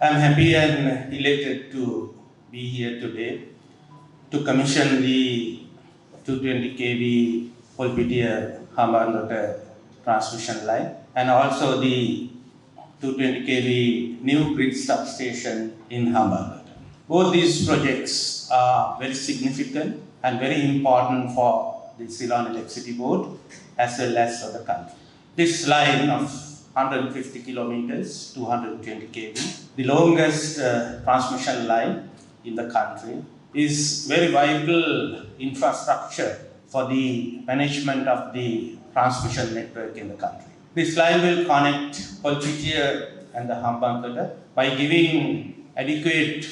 I'm happy and elated to be here today to commission the 220 kV Polpitiya-Hambantota Transmission Line and also the 220 kV new grid substation in Hambantota. Both these projects are very significant and very important for the Ceylon Electricity Board as well as for the country. This line of 150 kilometers, 220 kV, the longest transmission line in the country, is very vital infrastructure for the management of the transmission network in the country. This line will connect Polpitiya and the Hambantota by giving adequate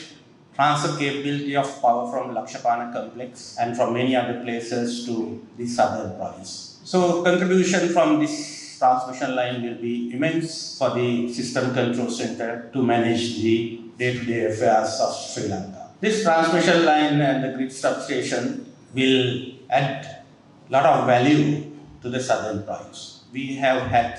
transfer capability of power from Lakshapana complex and from many other places to the southern province. So contribution from this transmission line will be immense for the system control center to manage the day-to-day affairs of Sri Lanka. This transmission line and the grid substation will add a lot of value to the southern province. We have had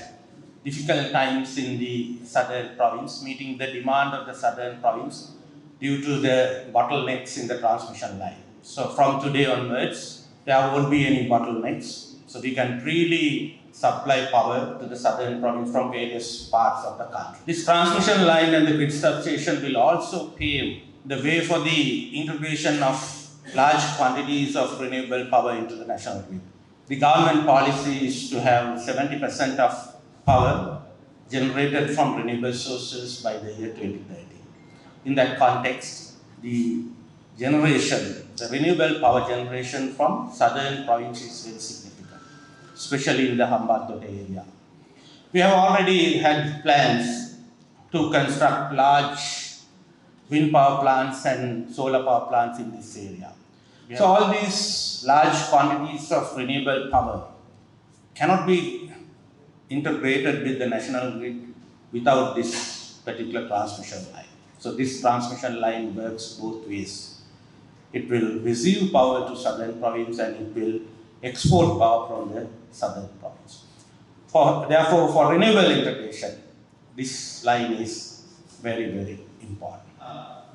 difficult times in the southern province, meeting the demand of the southern province due to the bottlenecks in the transmission line. So from today onwards, there won't be any bottlenecks. So we can really supply power to the southern province from various parts of the country. This transmission line and the grid substation will also pave the way for the integration of large quantities of renewable power into the national grid. The government policy is to have 70% of power generated from renewable sources by the year 2030. In that context, the renewable power generation from southern province is very significant, especially in the Hambantota area. We have already had plans to construct large wind power plants and solar power plants in this area. So all these large quantities of renewable power cannot be integrated with the national grid without this particular transmission line. So this transmission line works both ways. It will receive power to southern province and it will export power from the southern province. Therefore, for renewable integration, this line is very, very important.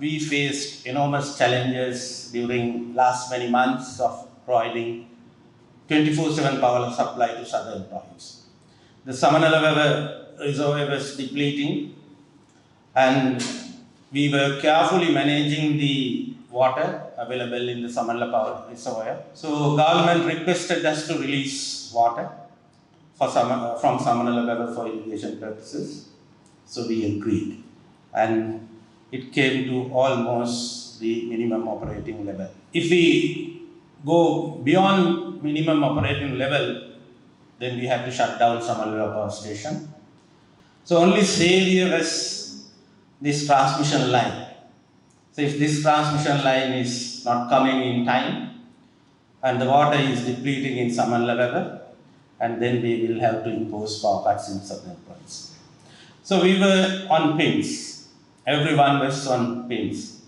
We faced enormous challenges during last many months of providing 24/7 power supply to southern province. The Samanala reservoir was depleting and we were carefully managing the water available in the Samanala power reservoir. So government requested us to release water from Samanala for irrigation purposes. So we agreed. And it came to almost the minimum operating level. If we go beyond minimum operating level, then we have to shut down Samanala power station. So only savior was this transmission line. So if this transmission line is not coming in time and the water is depleting in Samanala level, and then we will have to impose power cuts in southern province. So we were on pins. Everyone was on pins.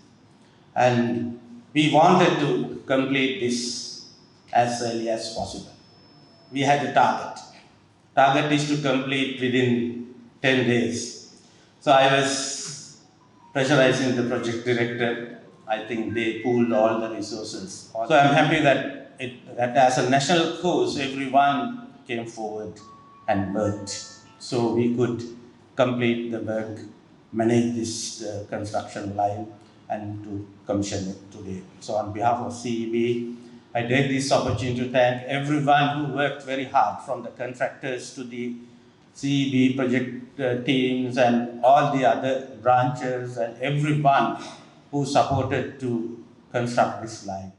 And we wanted to complete this as early as possible. We had a target. Target is to complete within 10 days. So I was pressurizing the project director. I think they pooled all the resources. So I'm happy that as a national cause, everyone came forward and worked. So we could complete the work, manage this construction line and to commission it today. So on behalf of CEB, I take this opportunity to thank everyone who worked very hard, from the contractors to the CEB project teams and all the other branches and everyone who supported to construct this line.